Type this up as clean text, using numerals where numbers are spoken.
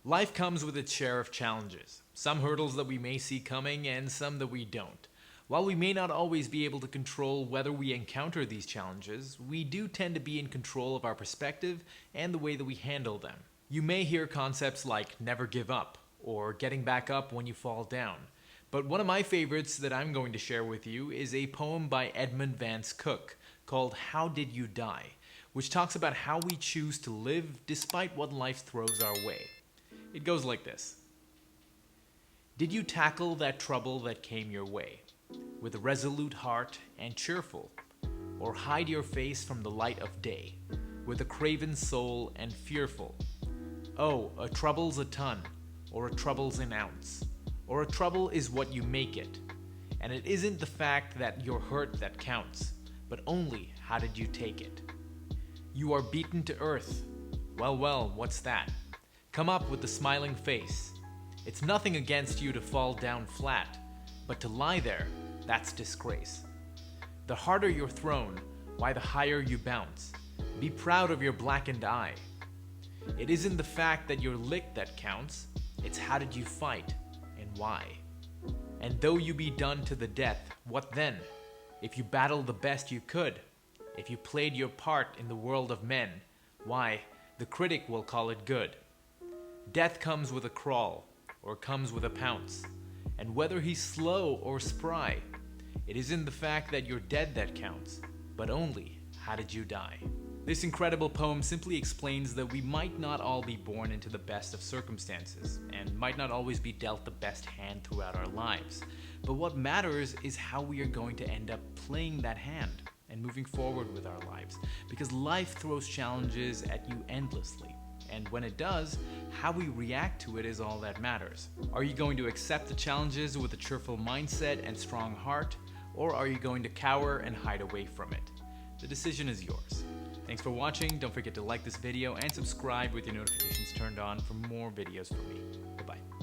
Life comes with its share of challenges, some hurdles that we may see coming and some that we don't. While we may not always be able to control whether we encounter these challenges, we do tend to be in control of our perspective and the way that we handle them. You may hear concepts like never give up or getting back up when you fall down. But one of my favorites that I'm going to share with you is a poem by Edmund Vance Cooke called How Did You Die?, which talks about how we choose to live despite what life throws our way. It goes like this. Did you tackle that trouble that came your way with a resolute heart and cheerful, or hide your face from the light of day with a craven soul and fearful? Oh, a trouble's a ton, or a trouble's an ounce, or a trouble is what you make it. And it isn't the fact that you're hurt that counts, but only how did you take it. You are beaten to earth. Well, what's that? Come up with the smiling face. It's nothing against you to fall down flat, but to lie there, that's disgrace. The harder you're thrown, why the higher you bounce. Be proud of your blackened eye. It isn't the fact that you're licked that counts, it's how did you fight and why. And though you be done to the death, what then? If you battled the best you could, if you played your part in the world of men, why, the critic will call it good. Death comes with a crawl, or comes with a pounce, and whether he's slow or spry, it isn't the fact that you're dead that counts, but only how did you die. This incredible poem simply explains that we might not all be born into the best of circumstances, and might not always be dealt the best hand throughout our lives. But what matters is how we are going to end up playing that hand and moving forward with our lives, because life throws challenges at you endlessly. And when it does, how we react to it is all that matters. Are you going to accept the challenges with a cheerful mindset and strong heart, or are you going to cower and hide away from it? The decision is yours. Thanks for watching. Don't forget to like this video and subscribe with your notifications turned on for more videos from me. Bye-bye.